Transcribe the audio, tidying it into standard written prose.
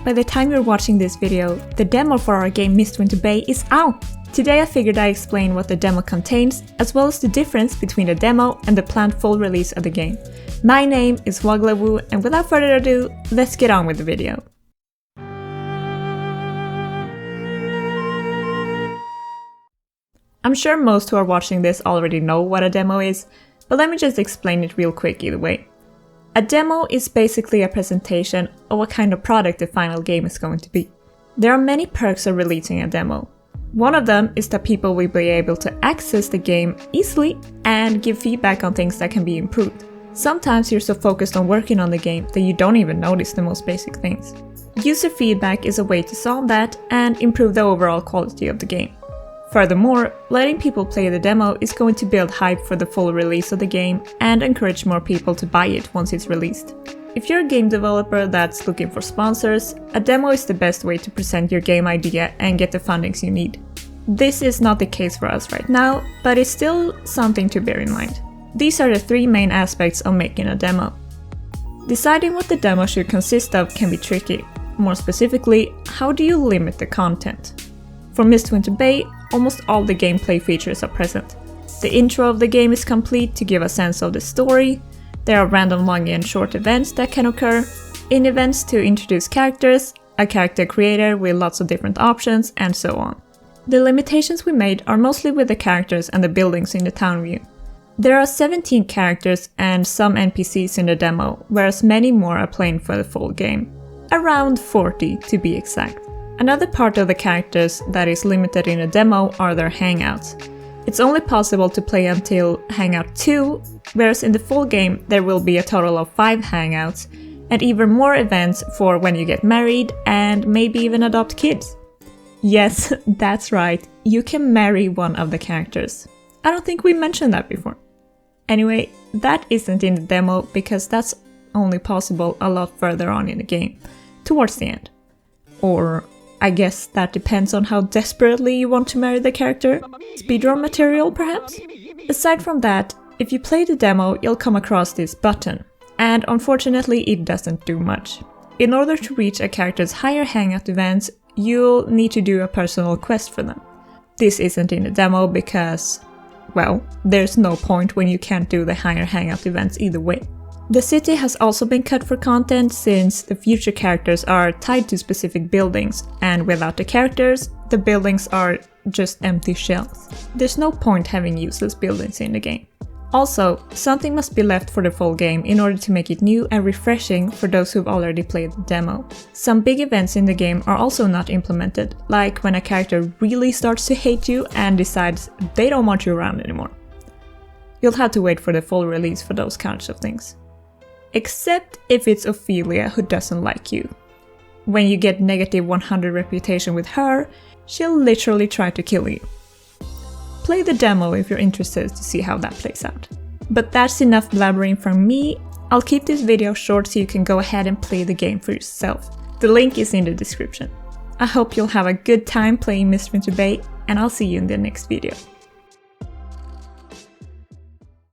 by the time you're watching this video, the demo for our game Mistwinter Bay is out! Today I figured I'd explain what the demo contains, as well as the difference between the demo and the planned full release of the game. My name is Wogglawooh, and without further ado, let's get on with the video. I'm sure most who are watching this already know what a demo is, but let me just explain it real quick either way. A demo is basically a presentation of what kind of product the final game is going to be. There are many perks of releasing a demo. One of them is that people will be able to access the game easily and give feedback on things that can be improved. Sometimes you're so focused on working on the game that you don't even notice the most basic things. User feedback is a way to solve that and improve the overall quality of the game. Furthermore, letting people play the demo is going to build hype for the full release of the game and encourage more people to buy it once it's released. If you're a game developer that's looking for sponsors, a demo is the best way to present your game idea and get the fundings you need. This is not the case for us right now, but it's still something to bear in mind. These are the three main aspects of making a demo. Deciding what the demo should consist of can be tricky. More specifically, how do you limit the content? For Mistwinter Bay, almost all the gameplay features are present. The intro of the game is complete to give a sense of the story. There are random long and short events that can occur, in-events to introduce characters, a character creator with lots of different options, and so on. The limitations we made are mostly with the characters and the buildings in the town view. There are 17 characters and some NPCs in the demo, whereas many more are playing for the full game. Around 40 to be exact. Another part of the characters that is limited in a demo are their hangouts. It's only possible to play until Hangout 2, whereas in the full game there will be a total of 5 hangouts, and even more events for when you get married and maybe even adopt kids. Yes, that's right, you can marry one of the characters. I don't think we mentioned that before. Anyway, that isn't in the demo because that's only possible a lot further on in the game, towards the end. Or I guess that depends on how desperately you want to marry the character. Speedrun material, perhaps? Aside from that, if you play the demo, you'll come across this button, and unfortunately it doesn't do much. In order to reach a character's higher hangout events, you'll need to do a personal quest for them. This isn't in the demo because, well, there's no point when you can't do the higher hangout events either way. The city has also been cut for content since the future characters are tied to specific buildings, and without the characters, the buildings are just empty shells. There's no point having useless buildings in the game. Also, something must be left for the full game in order to make it new and refreshing for those who've already played the demo. Some big events in the game are also not implemented, like when a character really starts to hate you and decides they don't want you around anymore. You'll have to wait for the full release for those kinds of things. Except if it's Ophelia who doesn't like you. When you get negative 100 reputation with her, she'll literally try to kill you. Play the demo if you're interested to see how that plays out. But that's enough blabbering from me. I'll keep this video short so you can go ahead and play the game for yourself. The link is in the description. I hope you'll have a good time playing Mistwinter Bay, and I'll see you in the next video.